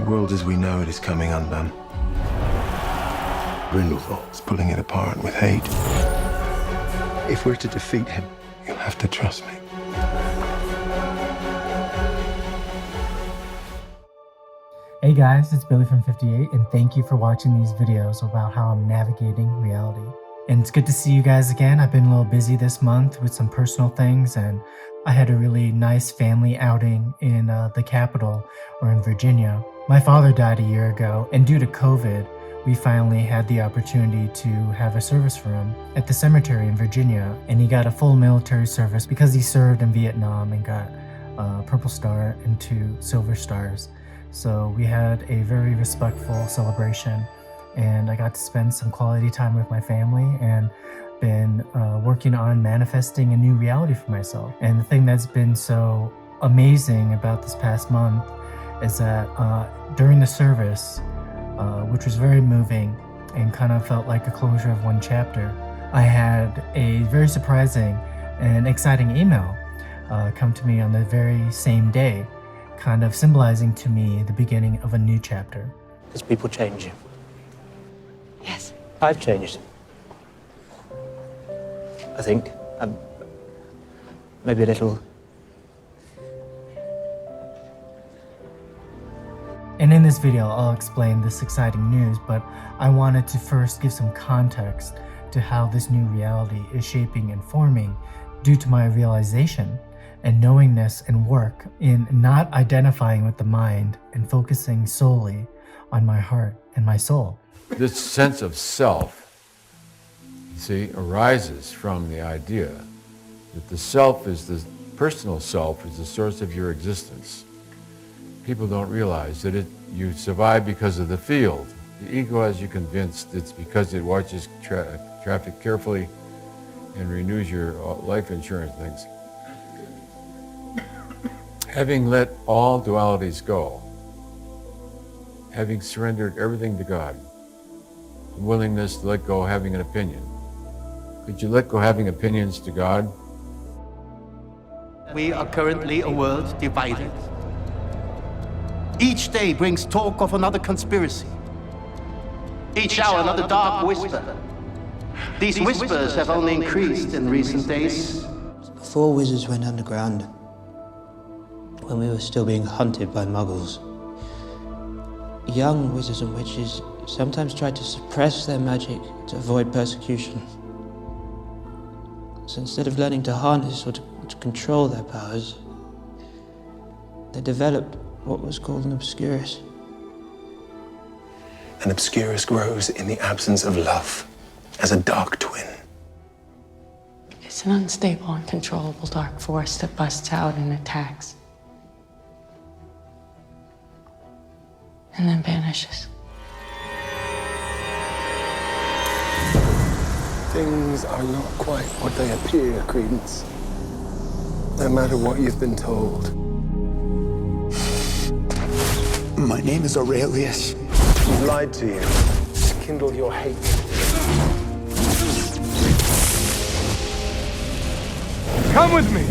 world as we know it is coming undone. Grindelwald is pulling it apart with hate. If we're to defeat him, you'll have to trust me. Hey guys, it's Billy from FIFTY8, and thank you for watching these videos about how I'm navigating reality. And it's good to see you guys again. I've been a little busy this month with some personal things, and I had a really nice family outing in the capital, or in Virginia. My father died a year ago, and due to COVID, we finally had the opportunity to have a service for him at the cemetery in Virginia, and he got a full military service because he served in Vietnam and got a Purple Star and 2 Silver Stars. So we had a very respectful celebration, and I got to spend some quality time with my family and been working on manifesting a new reality for myself. And the thing that's been so amazing about this past month is that during the service, which was very moving and kind of felt like a closure of one chapter, I had a very surprising and exciting email come to me on the very same day, kind of symbolizing to me the beginning of a new chapter. Because people change you. Yes. I've changed. I think. Maybe a little. And in this video, I'll explain this exciting news, but I wanted to first give some context to how this new reality is shaping and forming due to my realization and knowingness and work in not identifying with the mind and focusing solely on my heart and my soul. This sense of self, you see, arises from the idea that the self is the personal self is the source of your existence. People don't realize that you survive because of the field. The ego has you convinced it's because it watches traffic carefully and renews your life insurance things. Having let all dualities go, having surrendered everything to God, the willingness to let go having an opinion. Could you let go having opinions to God? We are currently a world divided. Each day brings talk of another conspiracy. Each hour another dark whisper. These whispers have only increased in recent days. Before wizards went underground, when we were still being hunted by muggles, young wizards and witches sometimes tried to suppress their magic to avoid persecution. So instead of learning to harness or to control their powers, they developed what was called an obscurus. An obscurus grows in the absence of love, as a dark twin. It's an unstable, uncontrollable dark force that busts out and attacks. And then vanishes. Things are not quite what they appear, Credence. No matter what you've been told. My name is Aurelius. We've lied to you to kindle your hate. Come with me.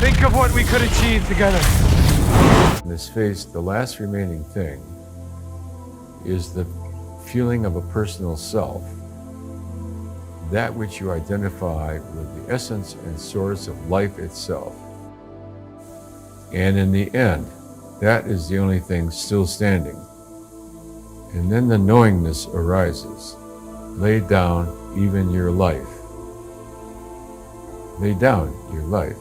Think of what we could achieve together. In this phase, the last remaining thing is the feeling of a personal self, that which you identify with the essence and source of life itself. And in the end, that is the only thing still standing. And then the knowingness arises. Lay down even your life. Lay down your life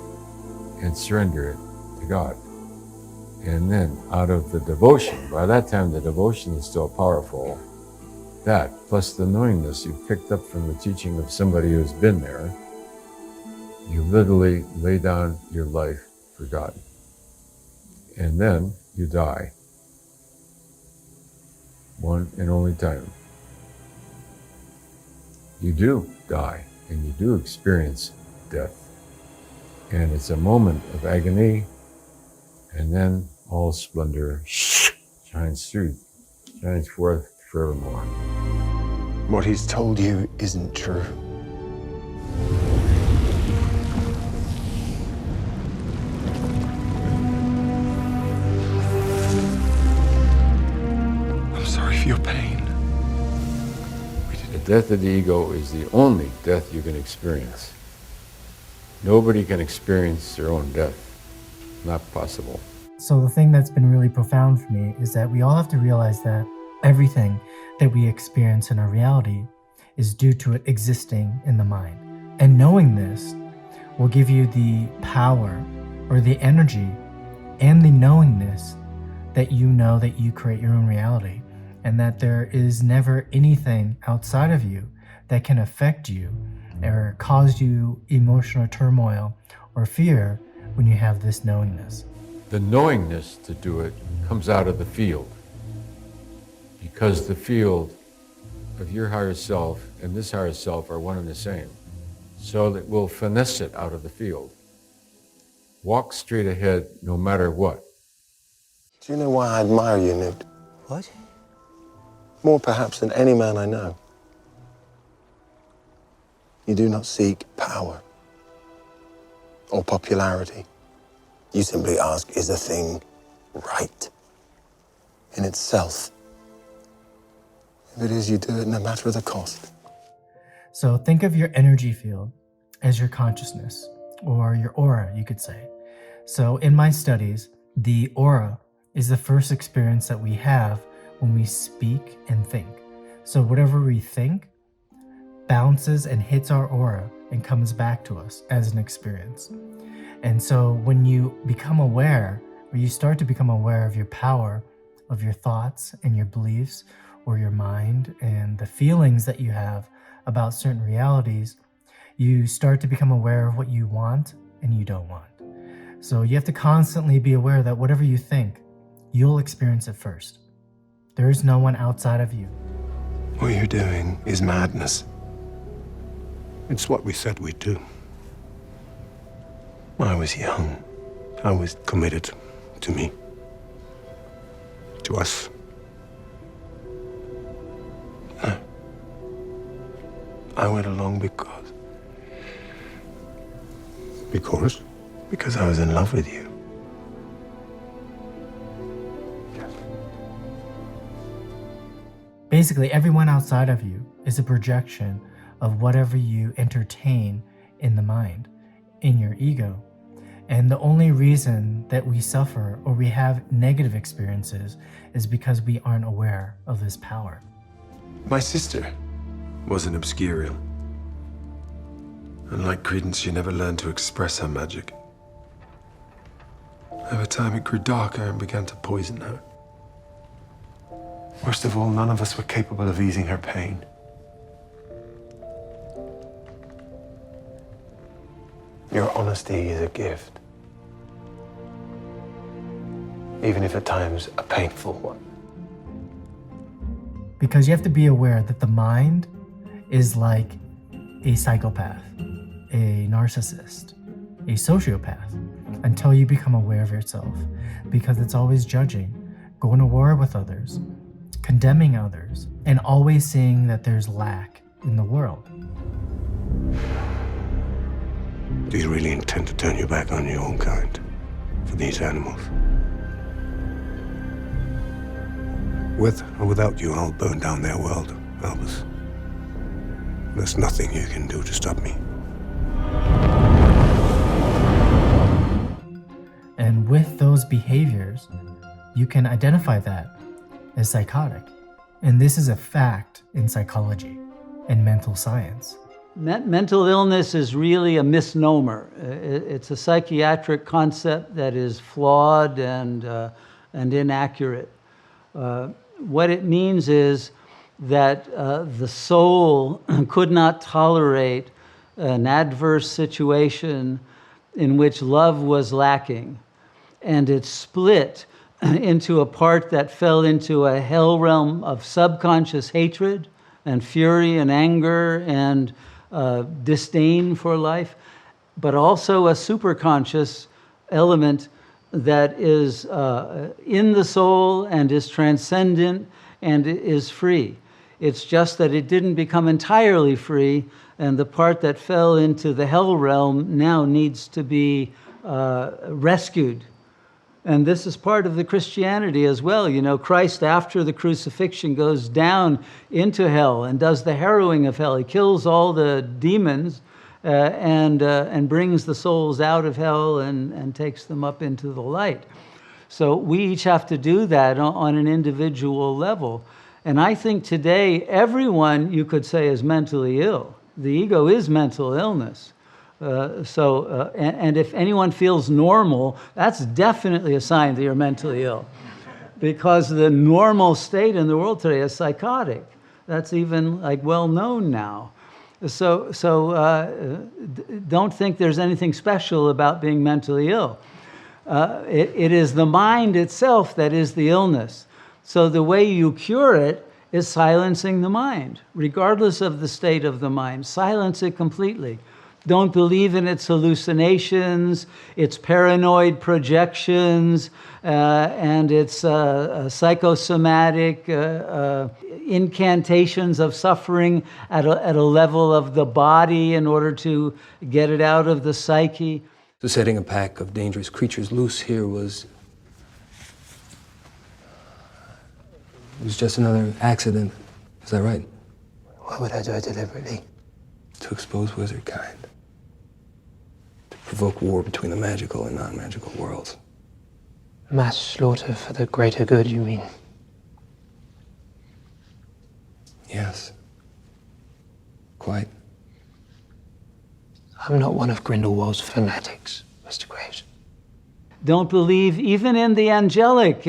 and surrender it to God. And then out of the devotion, by that time the devotion is still powerful, that plus the knowingness you've picked up from the teaching of somebody who's been there, you literally lay down your life for God. And then you die. One and only time. You do die, and you do experience death. And it's a moment of agony, and then all splendor shines forth forevermore. What he's told you isn't true. your pain. The death of the ego is the only death you can experience. Nobody can experience their own death. Not possible. So the thing that's been really profound for me is that we all have to realize that everything that we experience in our reality is due to it existing in the mind. And knowing this will give you the power or the energy and the knowingness that you know that you create your own reality, and that there is never anything outside of you that can affect you or cause you emotional turmoil or fear when you have this knowingness. The knowingness to do it comes out of the field, because the field of your higher self and this higher self are one and the same. So that we'll finesse it out of the field. Walk straight ahead no matter what. Do you know why I admire you, Newt? What? More perhaps than any man I know. You do not seek power or popularity. You simply ask, is a thing right in itself? If it is, you do it no matter the cost. So think of your energy field as your consciousness, or your aura, you could say. So in my studies, the aura is the first experience that we have when we speak and think. So whatever we think bounces and hits our aura and comes back to us as an experience. And so when you become aware, or you start to become aware of your power, of your thoughts and your beliefs, or your mind and the feelings that you have about certain realities, you start to become aware of what you want and you don't want. So you have to constantly be aware that whatever you think, you'll experience it first. There is no one outside of you. What you're doing is madness. It's what we said we'd do. I was young. I was committed to me. To us. No. I went along because I was in love with you. Basically, everyone outside of you is a projection of whatever you entertain in the mind, in your ego. And the only reason that we suffer or we have negative experiences is because we aren't aware of this power. My sister was an obscurial. And like Credence, she never learned to express her magic. Over time, it grew darker and began to poison her. Worst of all, none of us were capable of easing her pain. Your honesty is a gift. Even if at times a painful one. Because you have to be aware that the mind is like a psychopath, a narcissist, a sociopath, until you become aware of yourself. Because it's always judging, going to war with others, condemning others, and always seeing that there's lack in the world. Do you really intend to turn your back on your own kind for these animals? With or without you, I'll burn down their world, Albus. There's nothing you can do to stop me. And with those behaviors, you can identify that as psychotic. And this is a fact in psychology and mental science. Mental illness is really a misnomer. It's a psychiatric concept that is flawed and inaccurate. What it means is that the soul could not tolerate an adverse situation in which love was lacking, and it split into a part that fell into a hell realm of subconscious hatred and fury and anger and disdain for life, but also a superconscious element that is in the soul and is transcendent and is free. It's just that it didn't become entirely free, and the part that fell into the hell realm now needs to be rescued And this is part of the Christianity as well. You know, Christ, after the crucifixion, goes down into hell and does the harrowing of hell. He kills all the demons and brings the souls out of hell and takes them up into the light. So we each have to do that on an individual level. And I think today, everyone, you could say, is mentally ill. The ego is mental illness. And if anyone feels normal, that's definitely a sign that you're mentally ill. Because the normal state in the world today is psychotic. That's even like well known now. So don't think there's anything special about being mentally ill. It is the mind itself that is the illness. So the way you cure it is silencing the mind, regardless of the state of the mind. Silence it completely. Don't believe in its hallucinations, its paranoid projections, and its psychosomatic incantations of suffering at a level of the body in order to get it out of the psyche. So setting a pack of dangerous creatures loose here was just another accident. Is that right? Why would I do it deliberately? To expose wizard kind. To provoke war between the magical and non-magical worlds. Mass slaughter for the greater good, you mean? Yes. Quite. I'm not one of Grindelwald's fanatics, Mr. Graves. Don't believe even in the angelic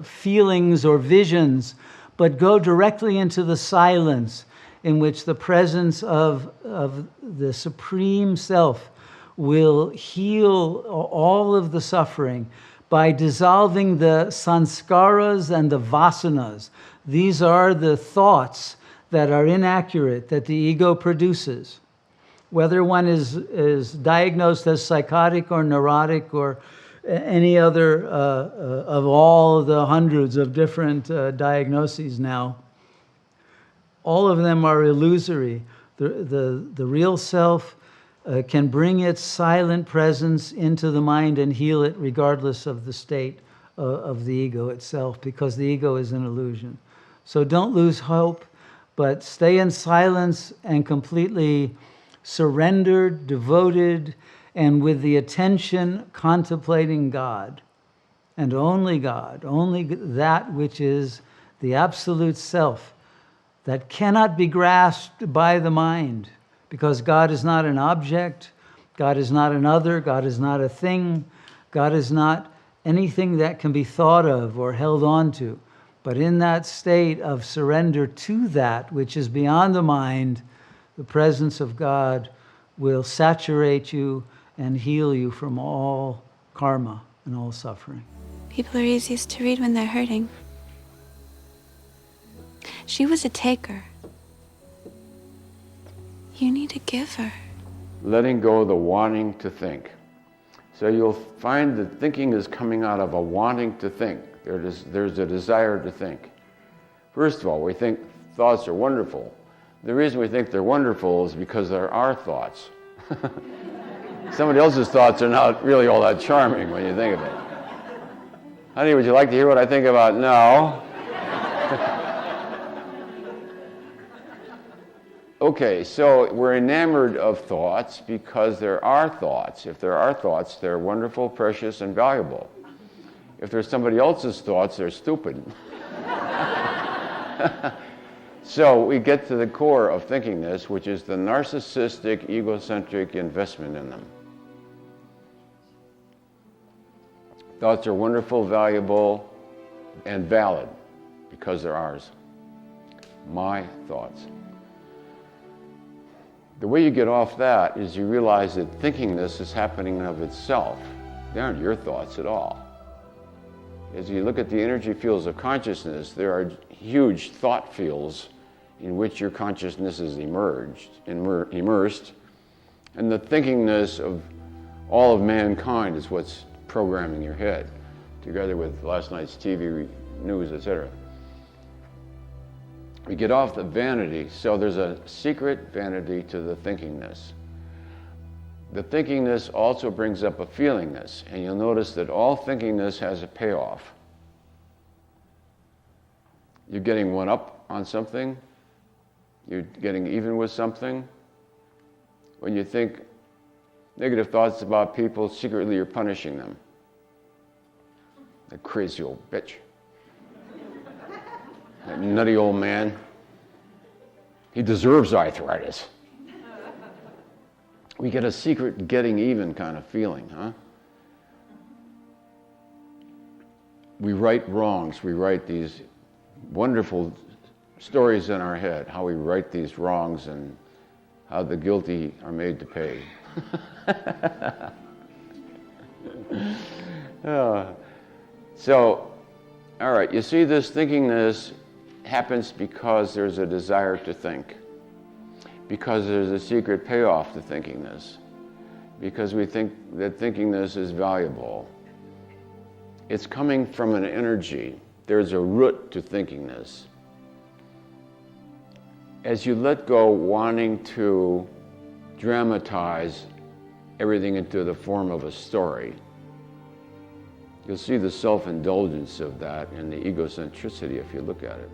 feelings or visions, but go directly into the silence in which the presence of the Supreme Self will heal all of the suffering by dissolving the sanskaras and the vasanas. These are the thoughts that are inaccurate, that the ego produces. Whether one is diagnosed as psychotic or neurotic or any other of all the hundreds of different diagnoses now, all of them are illusory. The real self can bring its silent presence into the mind and heal it regardless of the state of the ego itself, because the ego is an illusion. So don't lose hope, but stay in silence and completely surrendered, devoted, and with the attention contemplating God, and only God, only that which is the absolute self that cannot be grasped by the mind, because God is not an object, God is not an other, God is not a thing, God is not anything that can be thought of or held on to. But in that state of surrender to that which is beyond the mind, the presence of God will saturate you and heal you from all karma and all suffering. People are easiest to read when they're hurting. She was a taker. You need a giver. Letting go of the wanting to think. So you'll find that thinking is coming out of a wanting to think. There's a desire to think. First of all, we think thoughts are wonderful. The reason we think they're wonderful is because they're our thoughts. Somebody else's thoughts are not really all that charming when you think of it. Honey, would you like to hear what I think about now? Okay, so we're enamored of thoughts because they're our thoughts. If they're our thoughts, they're wonderful, precious, and valuable. If they're somebody else's thoughts, they're stupid. So we get to the core of thinkingness, which is the narcissistic, egocentric investment in them. Thoughts are wonderful, valuable, and valid because they're ours. My thoughts. The way you get off that is you realize that thinkingness is happening of itself. They aren't your thoughts at all. As you look at the energy fields of consciousness, there are huge thought fields in which your consciousness is immersed, and the thinkingness of all of mankind is what's programming your head, together with last night's TV news, etc. We get off the vanity, so there's a secret vanity to the thinkingness. The thinkingness also brings up a feelingness, and you'll notice that all thinkingness has a payoff. You're getting one up on something, you're getting even with something. When you think negative thoughts about people, secretly you're punishing them. That crazy old bitch. That nutty old man. He deserves arthritis. We get a secret getting even kind of feeling, huh? We right wrongs. We write these wonderful stories in our head, how we right these wrongs and how the guilty are made to pay. So, all right, you see this thinkingness happens because there's a desire to think, because there's a secret payoff to thinkingness, because we think that thinkingness is valuable. It's coming from an energy. There's a root to thinkingness. As you let go wanting to dramatize everything into the form of a story, you'll see the self-indulgence of that and the egocentricity if you look at it.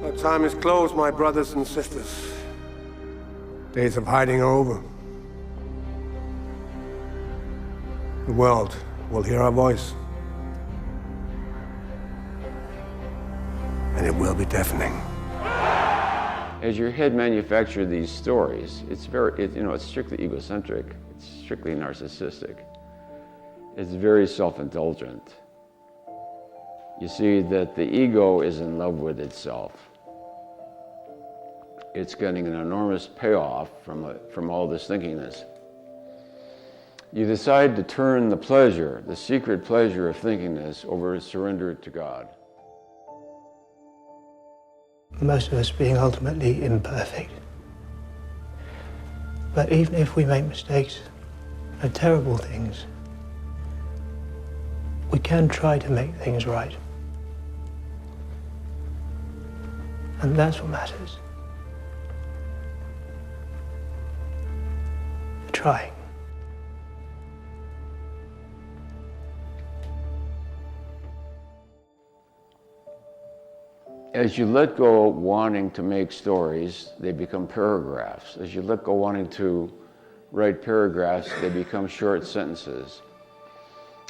Our time is closed, my brothers and sisters. Days of hiding are over. The world will hear our voice. And it will be deafening. As your head manufactures these stories, it's strictly egocentric. It's strictly narcissistic. It's very self-indulgent. You see that the ego is in love with itself. It's getting an enormous payoff from all this thinkingness. You decide to turn the pleasure, the secret pleasure of thinkingness, over to surrender it to God. Most of us being ultimately imperfect. But even if we make mistakes and terrible things, we can try to make things right. And that's what matters. Trying. As you let go wanting to make stories, they become paragraphs. As you let go wanting to write paragraphs, they become short sentences.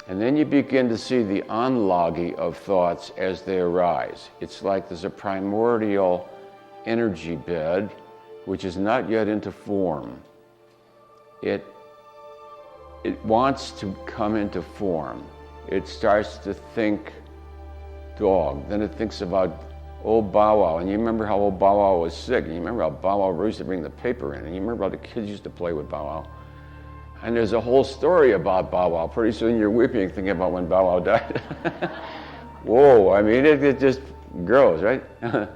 And then you begin to see the analogy of thoughts as they arise. It's like there's a primordial energy bed which is not yet into form. It wants to come into form. It starts to think dog, then it thinks about old Bow Wow, and you remember how old Bow Wow was sick, and you remember how Bow Wow used to bring the paper in, and you remember how the kids used to play with Bow Wow. And there's a whole story about Bow Wow. Pretty soon you're weeping thinking about when Bow Wow died. Whoa, I mean, it just grows, right? All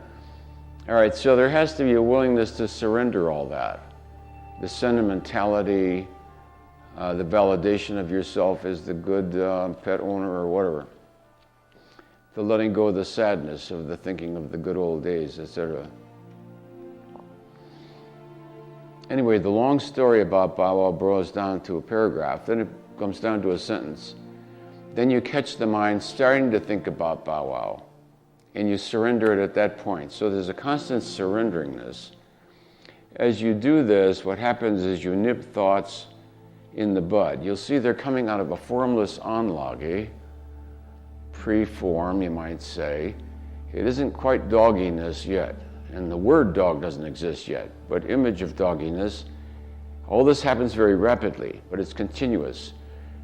right, so there has to be a willingness to surrender all that. The sentimentality, the validation of yourself as the good pet owner or whatever. The letting go of the sadness of the thinking of the good old days, etc. Anyway, the long story about Bow Wow boils down to a paragraph, then it comes down to a sentence. Then you catch the mind starting to think about Bow Wow, and you surrender it at that point. So there's a constant surrenderingness. As you do this, what happens is you nip thoughts in the bud. You'll see they're coming out of a formless analogy, pre-form, you might say. It isn't quite dogginess yet, and the word dog doesn't exist yet, but image of dogginess. All this happens very rapidly, but it's continuous.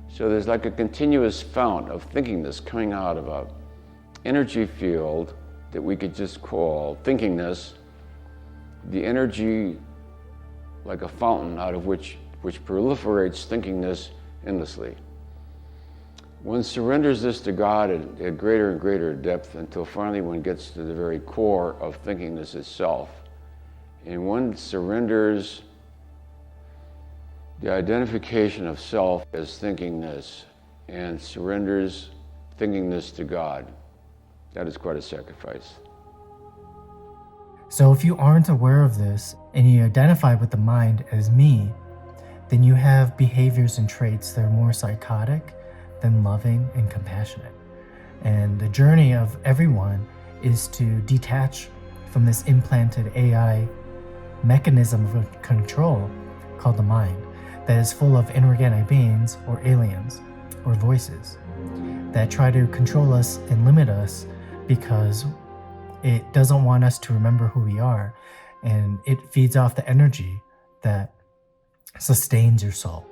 So there's like a continuous fount of thinkingness coming out of a energy field that we could just call thinkingness, the energy like a fountain out of which proliferates thinkingness endlessly. One surrenders this to God at greater and greater depth until finally one gets to the very core of thinkingness itself. And one surrenders the identification of self as thinkingness and surrenders thinkingness to God. That is quite a sacrifice. So if you aren't aware of this and you identify with the mind as me, then you have behaviors and traits that are more psychotic than loving and compassionate. And the journey of everyone is to detach from this implanted AI mechanism of control called the mind that is full of inorganic beings or aliens or voices that try to control us and limit us because it doesn't want us to remember who we are, and it feeds off the energy that sustains your soul.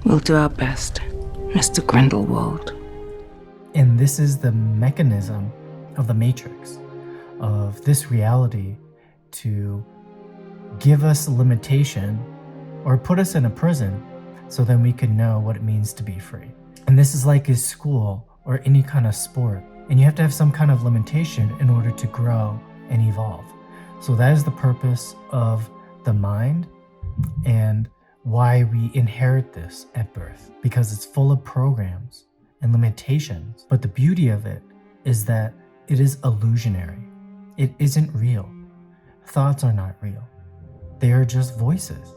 We'll do our best, Mr. Grindelwald. And this is the mechanism of the Matrix, of this reality, to give us a limitation or put us in a prison so then we can know what it means to be free. And this is like a school or any kind of sport, and you have to have some kind of limitation in order to grow and evolve. So that is the purpose of the mind and why we inherit this at birth, because it's full of programs and limitations. But the beauty of it is that it is illusionary. It isn't real. Thoughts are not real. They are just voices.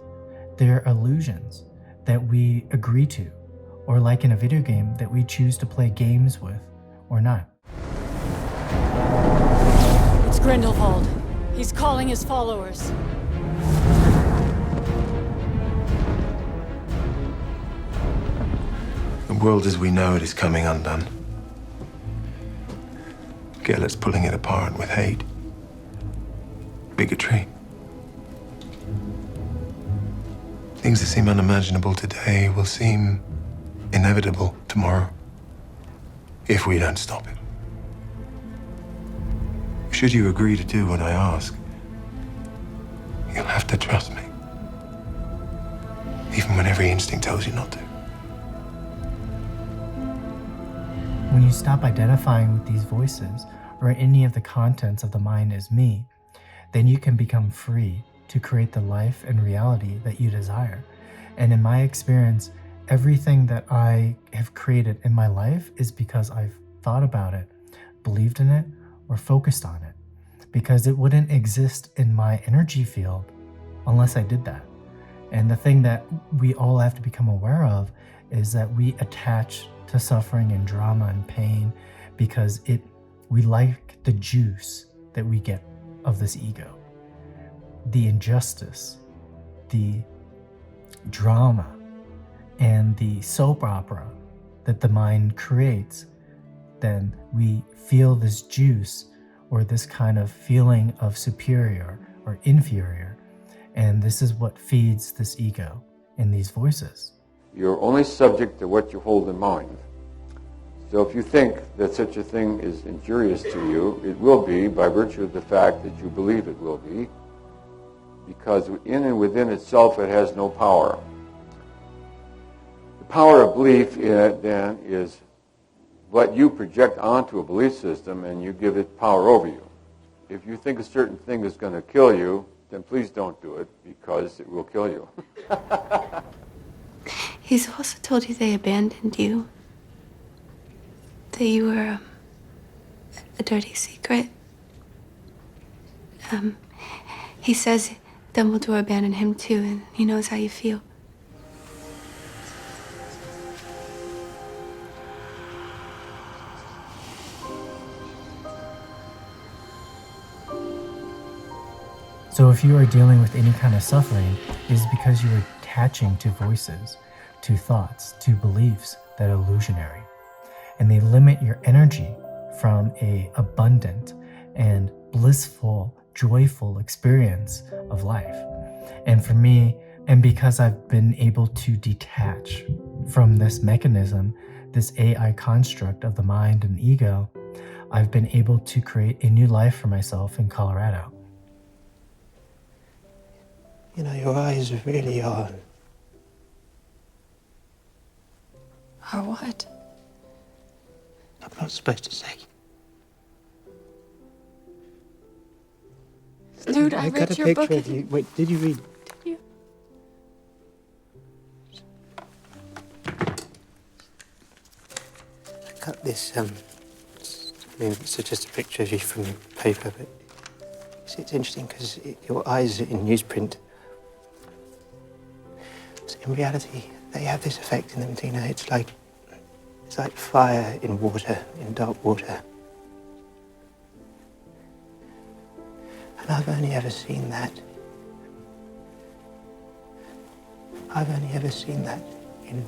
They are illusions that we agree to, or like in a video game that we choose to play games with or not. It's Grindelwald. He's calling his followers. The world as we know it is coming undone. Gellert's pulling it apart with hate, bigotry. Things that seem unimaginable today will seem inevitable tomorrow if we don't stop it. Should you agree to do what I ask, you'll have to trust me, even when every instinct tells you not to. When you stop identifying with these voices or any of the contents of the mind as me, then you can become free to create the life and reality that you desire. And in my experience, everything that I have created in my life is because I've thought about it, believed in it, or focused on it, because it wouldn't exist in my energy field unless I did that. And the thing that we all have to become aware of is that we attach to suffering and drama and pain because we like the juice that we get of this ego. The injustice, the drama, and the soap opera that the mind creates, then we feel this juice or this kind of feeling of superior or inferior. And this is what feeds this ego in these voices. You're only subject to what you hold in mind. So if you think that such a thing is injurious to you, it will be by virtue of the fact that you believe it will be, because in and within itself it has no power. The power of belief in it then is what you project onto a belief system, and you give it power over you. If you think a certain thing is going to kill you, then please don't do it, because it will kill you. He's also told you they abandoned you. That you were a dirty secret. He says Dumbledore abandoned him too, and he knows how you feel. So if you are dealing with any kind of suffering, it is because you are attaching to voices, to thoughts, to beliefs that are illusionary. And they limit your energy from an abundant and blissful, joyful experience of life. And for me, and because I've been able to detach from this mechanism, this AI construct of the mind and ego, I've been able to create a new life for myself in Colorado. You know, your eyes really are Or what? I'm not supposed to say. Dude, I got read a your book. picture of you. Wait, did you read? Did you? I got this, it's just a picture of you from paper, but it's interesting because your eyes are in newsprint. So in reality, they have this effect in them, Tina. It's like fire in water, in dark water. And I've only ever seen that. I've only ever seen that in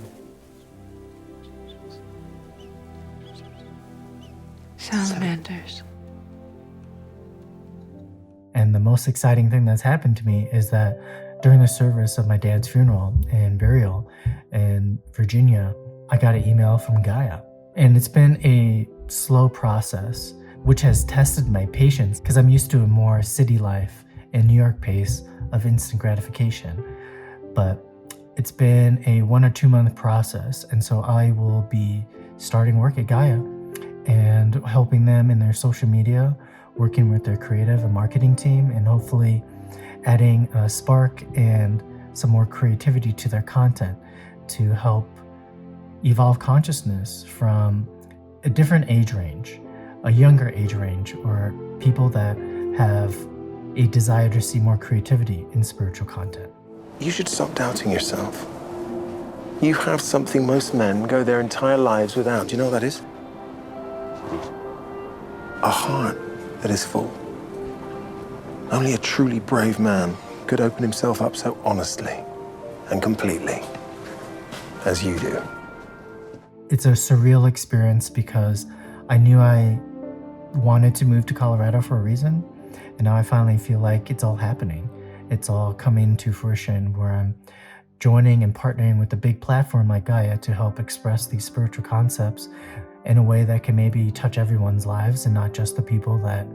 salamanders. And the most exciting thing that's happened to me is that during the service of my dad's funeral and burial in Virginia, I got an email from Gaia. And it's been a slow process, which has tested my patience because I'm used to a more city life and New York pace of instant gratification. But it's been a 1 or 2 month process. And so I will be starting work at Gaia and helping them in their social media, working with their creative and marketing team, and hopefully adding a spark and some more creativity to their content to help evolve consciousness from a different age range, a younger age range, or people that have a desire to see more creativity in spiritual content. You should stop doubting yourself. You have something most men go their entire lives without. Do you know what that is? A heart that is full. Only a truly brave man could open himself up so honestly and completely as you do. It's a surreal experience because I knew I wanted to move to Colorado for a reason, and now I finally feel like it's all happening. It's all coming to fruition where I'm joining and partnering with a big platform like Gaia to help express these spiritual concepts in a way that can maybe touch everyone's lives and not just the people that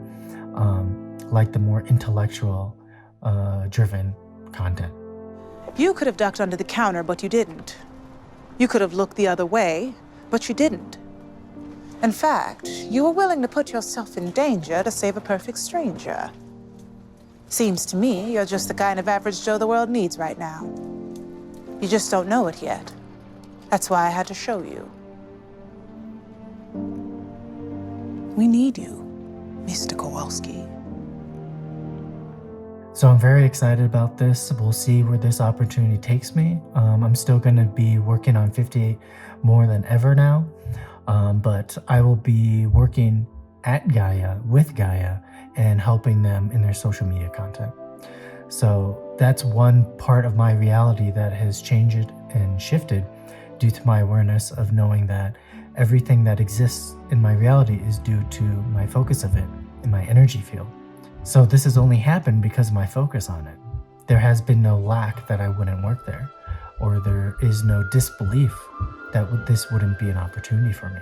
like the more intellectual driven content. You could have ducked under the counter, but you didn't. You could have looked the other way, but you didn't. In fact, you were willing to put yourself in danger to save a perfect stranger. Seems to me you're just the kind of average Joe the world needs right now. You just don't know it yet. That's why I had to show you. We need you, Mr. Kowalski. So I'm very excited about this. We'll see where this opportunity takes me. I'm still going to be working on 58 more than ever now, but I will be working at Gaia, with Gaia, and helping them in their social media content. So that's one part of my reality that has changed and shifted due to my awareness of knowing that everything that exists in my reality is due to my focus of it in my energy field. So this has only happened because of my focus on it. There has been no lack that I wouldn't work there, or there is no disbelief that this wouldn't be an opportunity for me.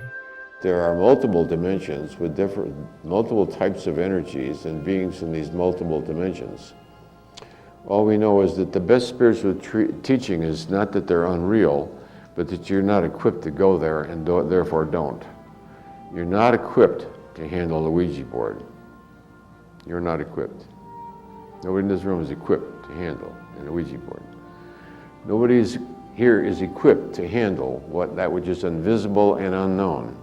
There are multiple dimensions with multiple types of energies and beings in these multiple dimensions. All we know is that the best spiritual teaching is not that they're unreal, but that you're not equipped to go there and therefore don't. You're not equipped to handle the Ouija board. You're not equipped. Nobody in this room is equipped to handle a Ouija board. Nobody here is equipped to handle that which is invisible and unknown,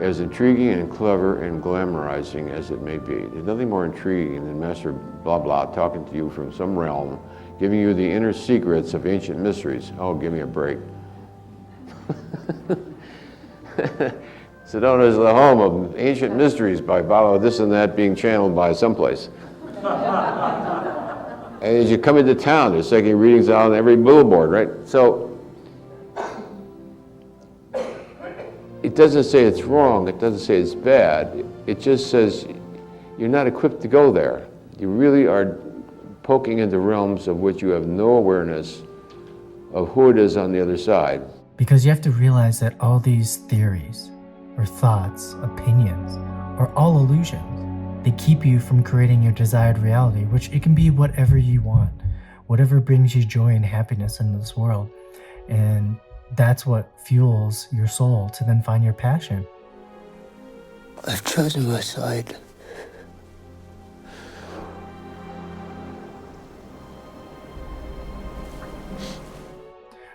as intriguing and clever and glamorizing as it may be. There's nothing more intriguing than Master blah blah talking to you from some realm, giving you the inner secrets of ancient mysteries. Oh, give me a break. Sedona is the home of ancient mysteries by Baba, this and that being channeled by someplace. And as you come into town, there's second readings out on every billboard, right? So it doesn't say it's wrong, it doesn't say it's bad, it just says you're not equipped to go there. You really are poking into realms of which you have no awareness of who it is on the other side. Because you have to realize that all these theories, or thoughts, opinions, are all illusions. They keep you from creating your desired reality, which it can be whatever you want, whatever brings you joy and happiness in this world. And that's what fuels your soul to then find your passion. I've chosen my side.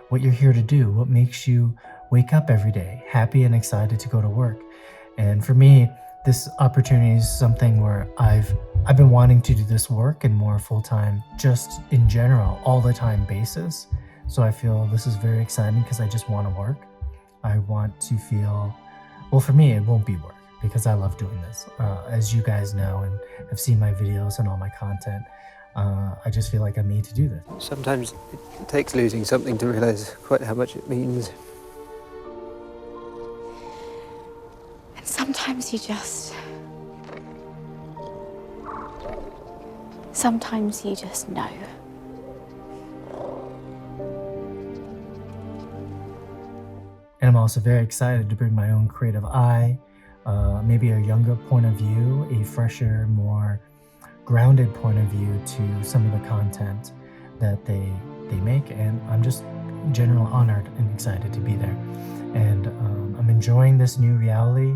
What you're here to do, what makes you wake up every day happy and excited to go to work. And for me, this opportunity is something where I've been wanting to do this work in more full-time, just in general, all the time basis. So I feel this is very exciting because I just want to work. I want to feel, well, for me, it won't be work because I love doing this. As you guys know and have seen my videos and all my content, I just feel like I'm made to do this. Sometimes it takes losing something to realize quite how much it means. And sometimes you just know. And I'm also very excited to bring my own creative eye, maybe a younger point of view, a fresher, more grounded point of view to some of the content that they make. And I'm just in general honored and excited to be there. And I'm enjoying this new reality.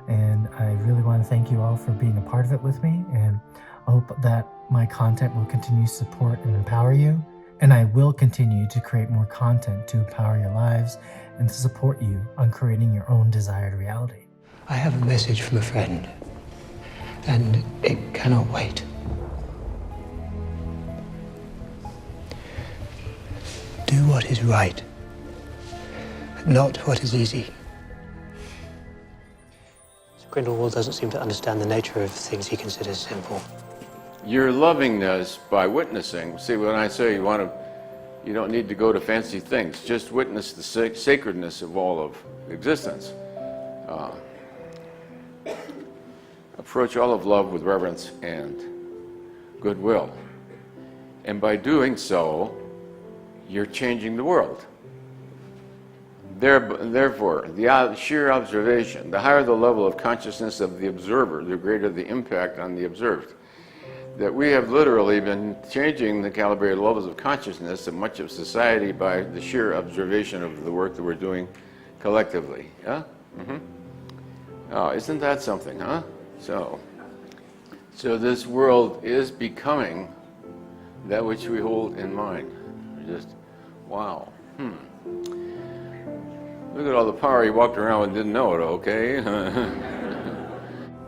And I really want to thank you all for being a part of it with me. And I hope that my content will continue to support and empower you. And I will continue to create more content to empower your lives and to support you on creating your own desired reality. I have a message from a friend, and it cannot wait. Do what is right, not what is easy. So Grindelwald doesn't seem to understand the nature of things he considers simple. Your lovingness by witnessing. See, when I say you don't need to go to fancy things. Just witness the sacredness of all of existence. Approach all of love with reverence and goodwill. And by doing so, you're changing the world. Therefore, the sheer observation, the higher the level of consciousness of the observer, the greater the impact on the observed. That we have literally been changing the calibrated levels of consciousness of much of society by the sheer observation of the work that we're doing collectively. Yeah? Oh, isn't that something, huh? So this world is becoming that which we hold in mind. Just, wow. Look at all the power he walked around with and didn't know it, okay?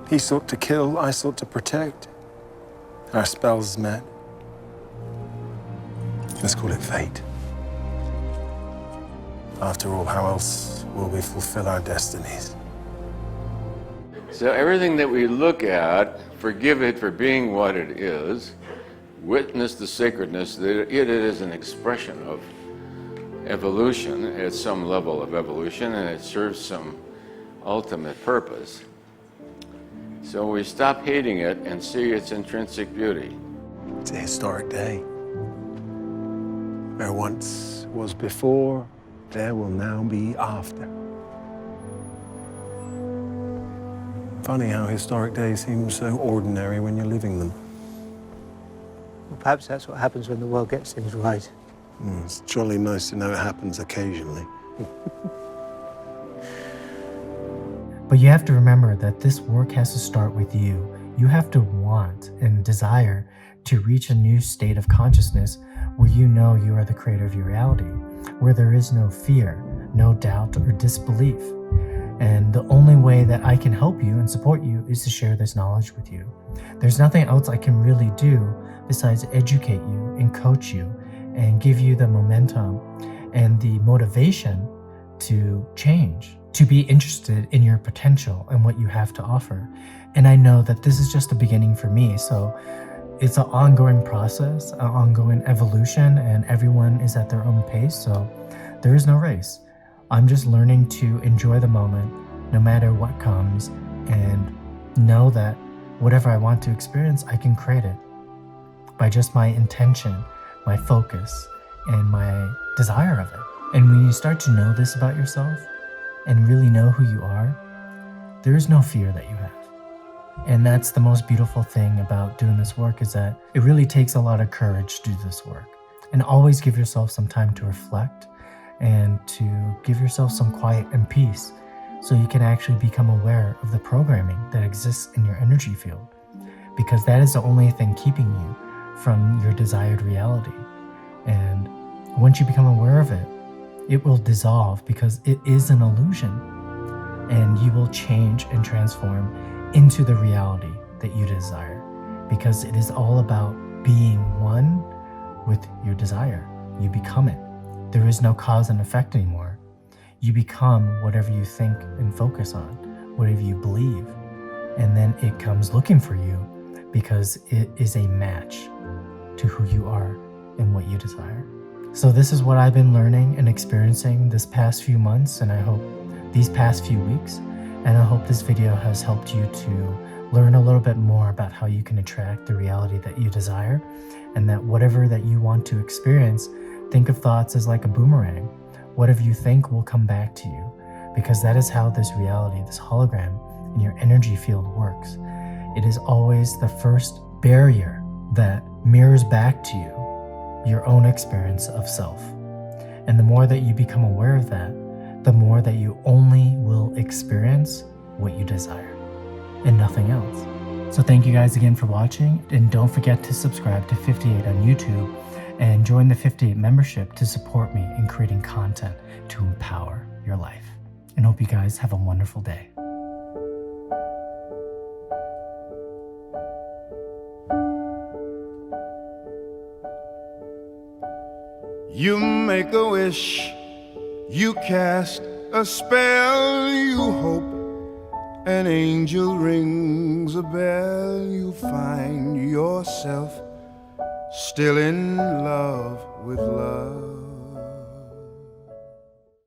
He sought to kill, I sought to protect. Our spells met. Let's call it fate. After all, how else will we fulfill our destinies? So everything that we look at, forgive it for being what it is, witness the sacredness that it is an expression of evolution at some level of evolution, and it serves some ultimate purpose. So we stop hating it and see its intrinsic beauty. It's a historic day. There once was before, there will now be after. Funny how historic days seem so ordinary when you're living them. Well, perhaps that's what happens when the world gets things right. It's jolly nice to know it happens occasionally. But you have to remember that this work has to start with you. You have to want and desire to reach a new state of consciousness where you know you are the creator of your reality, where there is no fear, no doubt, or disbelief. And the only way that I can help you and support you is to share this knowledge with you. There's nothing else I can really do besides educate you and coach you and give you the momentum and the motivation to change, to be interested in your potential and what you have to offer. And I know that this is just the beginning for me. So it's an ongoing process, an ongoing evolution, and everyone is at their own pace. So there is no race. I'm just learning to enjoy the moment, no matter what comes, and know that whatever I want to experience, I can create it by just my intention, my focus, and my desire of it. And when you start to know this about yourself and really know who you are, there is no fear that you have. And that's the most beautiful thing about doing this work, is that it really takes a lot of courage to do this work. And always give yourself some time to reflect and to give yourself some quiet and peace so you can actually become aware of the programming that exists in your energy field, because that is the only thing keeping you from your desired reality. And once you become aware of it, it will dissolve because it is an illusion, and you will change and transform into the reality that you desire, because it is all about being one with your desire. You become it. There is no cause and effect anymore. You become whatever you think and focus on, whatever you believe, and then it comes looking for you because it is a match to who you are and what you desire. So this is what I've been learning and experiencing this past few months, and I hope these past few weeks, and I hope this video has helped you to learn a little bit more about how you can attract the reality that you desire, and that whatever that you want to experience, think of thoughts as like a boomerang. Whatever you think will come back to you, because that is how this reality, this hologram in your energy field works. It is always the first barrier that mirrors back to you your own experience of self. And the more that you become aware of that, the more that you only will experience what you desire and nothing else. So thank you guys again for watching, and don't forget to subscribe to 58 on YouTube and join the 58 membership to support me in creating content to empower your life. And hope you guys have a wonderful day. You make a wish, you cast a spell, you hope an angel rings a bell, you find yourself still in love with love.